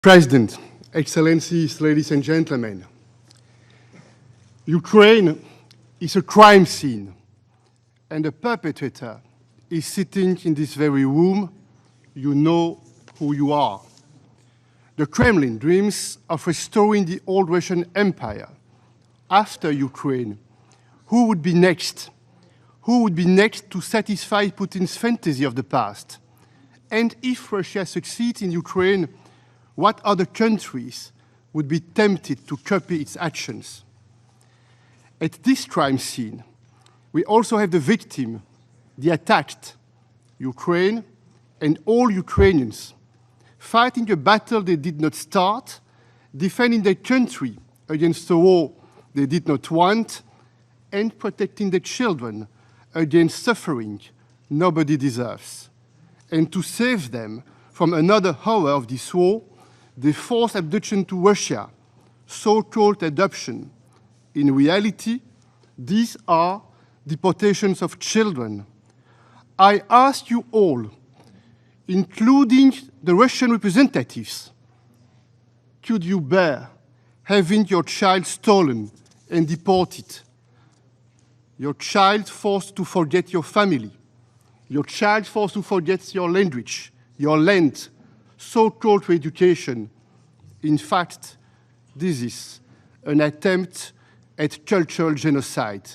President, Excellencies, ladies and gentlemen, Ukraine is a crime scene, and the perpetrator is sitting in this very room. You know who you are. The Kremlin dreams of restoring the old Russian Empire. After Ukraine, who would be next? Who would be next to satisfy Putin's fantasy of the past? And if Russia succeeds in Ukraine, what other countries would be tempted to copy its actions? At this crime scene, we also have the victim, the attacked, Ukraine and all Ukrainians, fighting a battle they did not start, defending their country against a war they did not want, and protecting their children against suffering nobody deserves. And to save them from another horror of this war, they forced abduction to Russia, so-called adoption. In reality, these are deportations of children. I ask you all, including the Russian representatives, could you bear having your child stolen and deported? Your child forced to forget your family, your child forced to forget your language, your land, so-called education. In fact, this is an attempt at cultural genocide.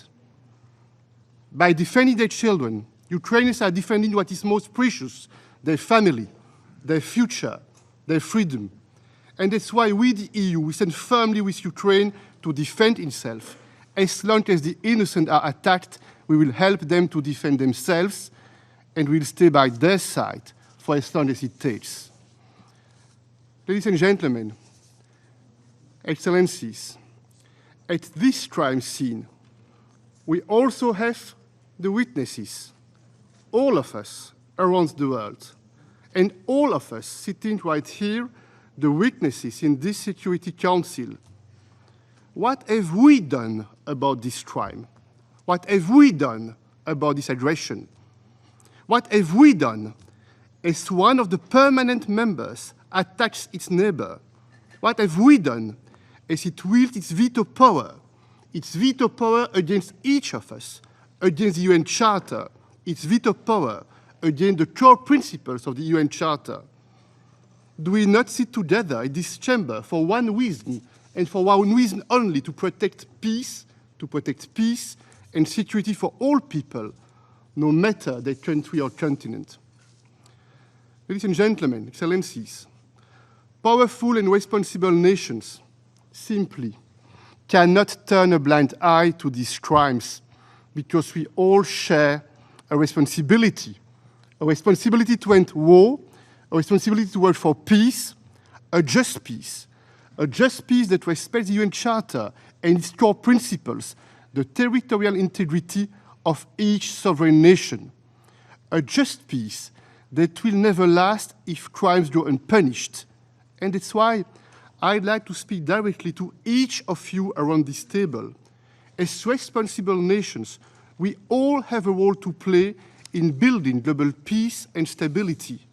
By defending their children, Ukrainians are defending what is most precious, their family, their future, their freedom. And that's why we, the EU, we stand firmly with Ukraine to defend itself. As long as the innocent are attacked, we will help them to defend themselves, and we'll stay by their side for as long as it takes. Ladies and gentlemen, Excellencies, at this crime scene, we also have the witnesses, all of us around the world, and all of us sitting right here, the witnesses in this Security Council. What have we done about this crime? What have we done about this aggression? What have we done as one of the permanent members attacks its neighbor? What have we done as it wields its veto power against each of us, against the UN Charter, its veto power against the core principles of the UN Charter? Do we not sit together in this chamber for one reason, and for one reason only, to protect peace and security for all people, no matter their country or continent? Ladies and gentlemen, Excellencies, powerful and responsible nations simply cannot turn a blind eye to these crimes, because we all share a responsibility to end war, a responsibility to work for peace, a just peace that respects the UN Charter and its core principles, the territorial integrity of each sovereign nation, a just peace that will never last if crimes go unpunished. And that's why I'd like to speak directly to each of you around this table. As responsible nations, we all have a role to play in building global peace and stability.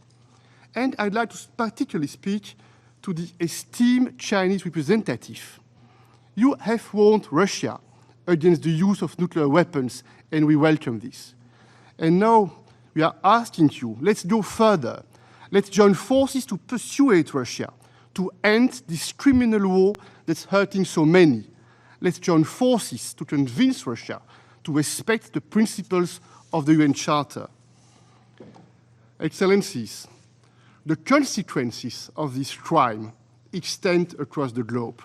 And I'd like to particularly speak to the esteemed Chinese representative. You have warned Russia against the use of nuclear weapons, and we welcome this. And now we are asking you, let's go further. Let's join forces to persuade Russia to end this criminal war that's hurting so many. Let's join forces to convince Russia to respect the principles of the UN Charter. Excellencies, the consequences of this crime extend across the globe.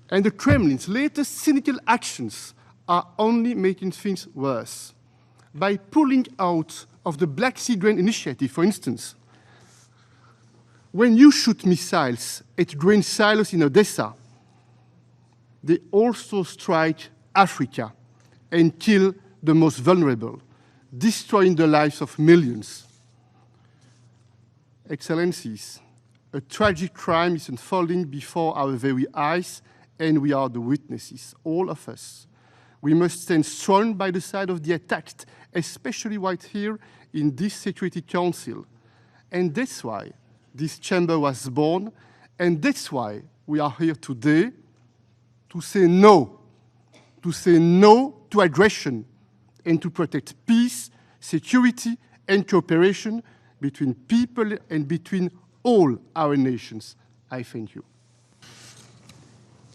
And the Kremlin's latest cynical actions are only making things worse. By pulling out of the Black Sea Grain Initiative, for instance, when you shoot missiles at grain silos in Odessa, they also strike Africa and kill the most vulnerable, destroying the lives of millions. Excellencies, a tragic crime is unfolding before our very eyes, and we are the witnesses, all of us. We must stand strong by the side of the attacked, especially right here in this Security Council. And that's why this chamber was born, And that's why we are here today to say no to aggression, and to protect peace, security, and cooperation between people and between all our nations. I thank you.